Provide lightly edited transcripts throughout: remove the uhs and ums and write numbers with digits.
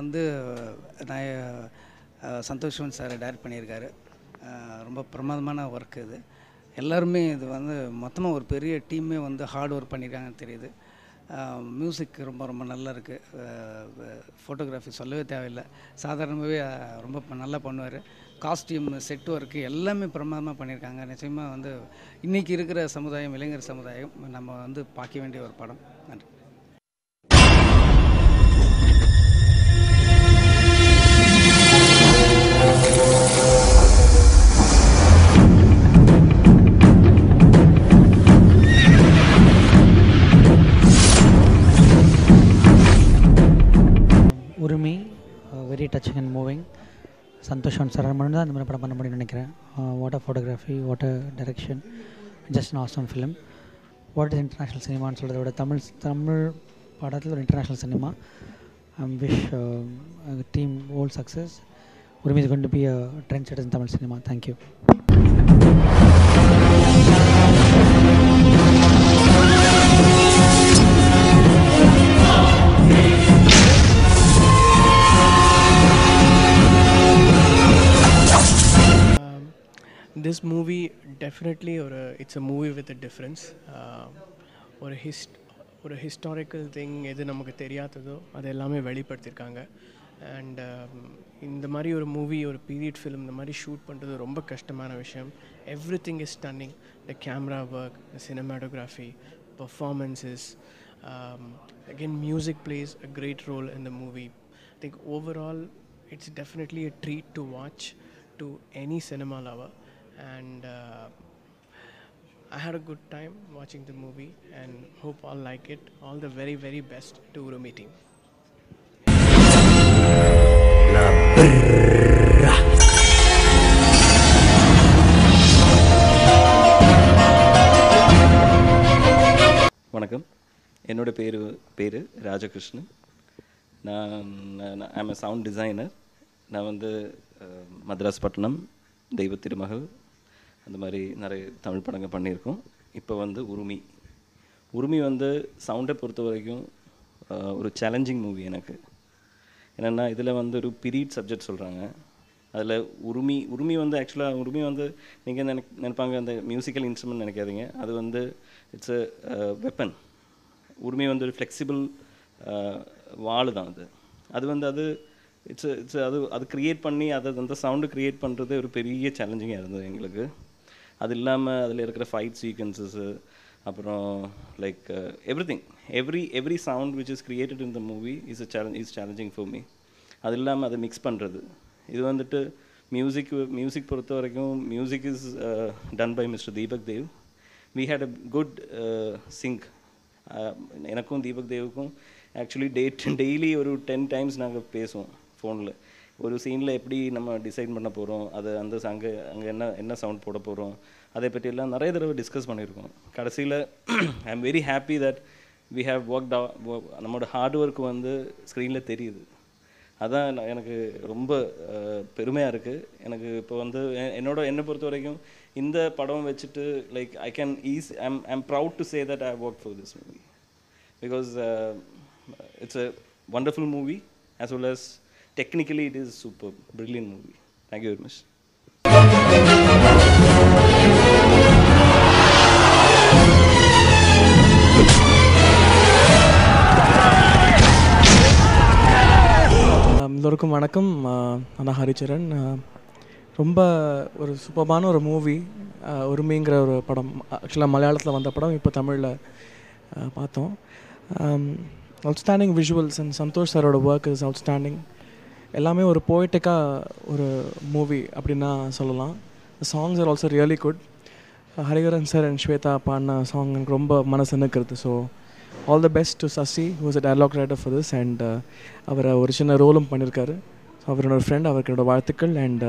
வந்து நான் சந்தோஷ்வன் sir direct பண்ணியிருக்காரு. ரொம்ப பிரமாதமான ஒர்க் இது. எல்லாருமே இது வந்து மொத்தமாக ஒரு பெரிய டீமே வந்து ஹார்ட் ஒர்க் பண்ணியிருக்காங்கன்னு தெரியுது. மியூசிக் ரொம்ப ரொம்ப நல்லா இருக்குது. ஃபோட்டோகிராஃபி சொல்லவே தேவையில்லை. சாதாரணமாகவே ரொம்ப நல்லா பண்ணுவார். காஸ்டியூம், செட் ஒர்க்கு எல்லாமே பிரமாதமாக பண்ணியிருக்காங்க. நிச்சயமாக வந்து இன்றைக்கி இருக்கிற சமுதாயம், இளைஞர் சமுதாயம் நம்ம வந்து பார்க்க வேண்டிய ஒரு படம். நன்றி. Urimai very touching and moving. சந்தோஷம் சார் மட்டும் தான் இந்த மாதிரி படம் பண்ண முடியும்னு நினைக்கிறேன். What a photography, what a direction, just an awesome film. What is international சினிமான்னு சொல்கிறத விட தமிழ் படத்தில் ஒரு international cinema. Wish team all success. Urimai is going to be a trend setter in Tamil cinema. Thank you. This movie definitely it's a movie with a difference. ஒரு historical thing எது நமக்கு தெரியாததோ அது எல்லாமே வெளிப்படுத்தியிருக்காங்க. அண்ட் இந்த மாதிரி ஒரு மூவி, ஒரு பீரியட் ஃபிலிம் இந்த மாதிரி ஷூட் பண்ணுறது ரொம்ப கஷ்டமான விஷயம். Every thing is stunning. The camera work, the cinematography, performances, again music plays a great role in the movie. I think overall it's definitely a treat to watch to any cinema lover. And I had a good time watching the movie and hope all like it. All the very, very best to Urumi team. வணக்கம். என்னோட பேர் ராஜகிருஷ்ணன். நான் I'm a sound designer. நான் வந்து மദ്രാസ് பட்டணம், தெய்வ திருமகள் அந்த மாதிரி நிறைய தமிழ் படங்கள் பண்ணியிருக்கோம். இப்போ வந்து உரிமை வந்து சவுண்டை பொறுத்த வரைக்கும் ஒரு சேலஞ்சிங் மூவி எனக்கு. என்னென்னா இதில் வந்து ஒரு பீரியட் சப்ஜெக்ட் சொல்கிறாங்க. அதில் உரிமை வந்து ஆக்சுவலாக உரிமை வந்து நீங்கள் நினைப்பாங்க அந்த மியூசிக்கல் இன்ஸ்ட்ருமெண்ட் நினைக்காதீங்க. அது வந்து இட்ஸ் அ வெப்பன். உரிமை வந்து ஒரு ஃப்ளெக்சிபிள் வாள் தான். அது வந்து அது அது க்ரியேட் பண்ணி அந்த சவுண்டு க்ரியேட் பண்ணுறது ஒரு பெரிய சேலஞ்சிங்காக இருந்தது எங்களுக்கு. அது இல்லாமல் அதில் இருக்கிற ஃபைட் சீக்வன்சஸ்ஸு, அப்புறம் like every sound which is created in the movie is challenging for me. அது இல்லாமல் அதை மிக்ஸ் பண்ணுறது. இது வந்துட்டு மியூசிக் பொறுத்த வரைக்கும் music is done by mister Deepak Dev. We had a good sync. எனக்கும் தீபக் தேவுக்கும் ஆக்சுவலி டெய்லி ஒரு 10 times நாங்கள் பேசுவோம் ஃபோனில். ஒரு சீனில் எப்படி நம்ம டிசைட் பண்ண போகிறோம், அது அங்கே என்ன சவுண்ட் போட போகிறோம், அதை பற்றியெல்லாம் நிறைய தடவை டிஸ்கஸ் பண்ணியிருக்கோம். கடைசியில் I am very happy that we have நம்மளோட ஹார்ட் ஒர்க் வந்து ஸ்க்ரீனில் தெரியுது. அதான் எனக்கு ரொம்ப பெருமையாக இருக்குது. எனக்கு இப்போ வந்து என்னை பொறுத்த வரைக்கும் இந்த படம் வச்சுட்டு like I'm proud to say that I work for this movie because it's a wonderful movie as well as technically it is super brilliant movie. Thank you very much. எல்லோருக்கும் வணக்கம். நான் ஹரிச்சரன். ரொம்ப ஒரு சூப்பரான ஒரு மூவி உரிமைங்கிற ஒரு படம். ஆக்சுவலாக மலையாளத்தில் வந்த படம் இப்போ தமிழில் பார்த்தோம். அவுட்ஸ்டாண்டிங் விஷுவல்ஸ் அண்ட் சந்தோஷ் சாரோட ஒர்க் இஸ் அவுட்ஸ்டாண்டிங். எல்லாமே ஒரு போய்ட்டிக்காக ஒரு மூவி அப்படின்னா சொல்லலாம். Songs are also really good. Hariharan sir and Shweta பாடின சாங் எனக்கு ரொம்ப மனசு நிற்கிறது. So all the best to Sasi who is a dialogue writer for this. And அவரை ஒரு சின்ன ரோலும் பண்ணியிருக்காரு. ஸோ அவரோட ஃப்ரெண்ட், அவருக்கு என்னோட வாழ்த்துக்கள் and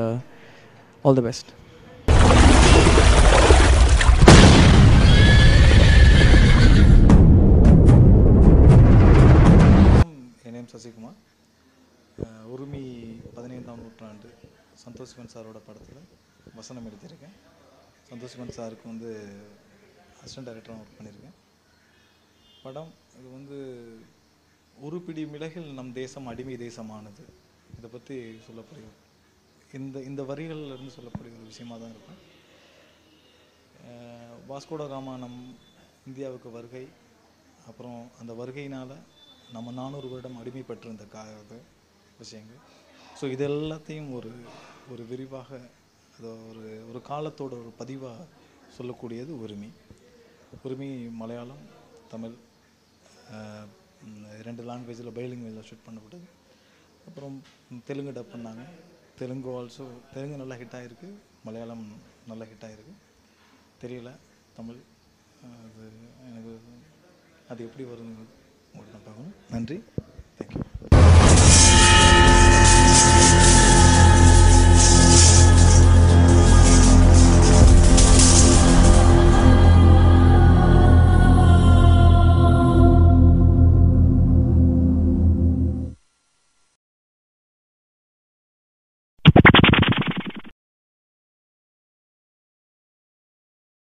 all the best. N name Sasikumar. உரிமை 15ஆம் நூற்றாண்டு சந்தோஷ்வன் சாரோட படத்தில் வசனம் எழுதியிருக்கேன். சந்தோஷ்வன் சாருக்கு வந்து அசிஸ்டன்ட் டைரக்டராக ஒர்க் பண்ணியிருக்கேன். படம் இது வந்து ஒரு பிடி மிளகில் நம் தேசம் அடிமை தேசமானது. இதை பற்றி சொல்லப்படுகிறது. இந்த வரிகள்ல இருந்து சொல்லக்கூடிய ஒரு விஷயமாக தான் இருக்கும். வாஸ்கோட காமா நம் இந்தியாவுக்கு வருகை, அப்புறம் அந்த வருகையினால் நம்ம 400 வருடம் அடிமைப்பட்டிருந்த விஷயங்கள். ஸோ இது எல்லாத்தையும் ஒரு விரிவாக அதை ஒரு காலத்தோட ஒரு பதிவாக சொல்லக்கூடியது உரிமை. உரிமை மலையாளம், தமிழ் 2 லாங்குவேஜில் பைலிங்குவேஜில் ஷூட் பண்ணப்பட்டது. அப்புறம் தெலுங்கு டப் பண்ணாங்க. தெலுங்கு நல்லா ஹிட் ஆகிருக்கு, மலையாளம் நல்லா ஹிட் ஆகிருக்கு. தெரியல தமிழ் அது எனக்கு அது எப்படி வருதுன்னு உங்களுக்கு நான் பார்க்கணும். நன்றி.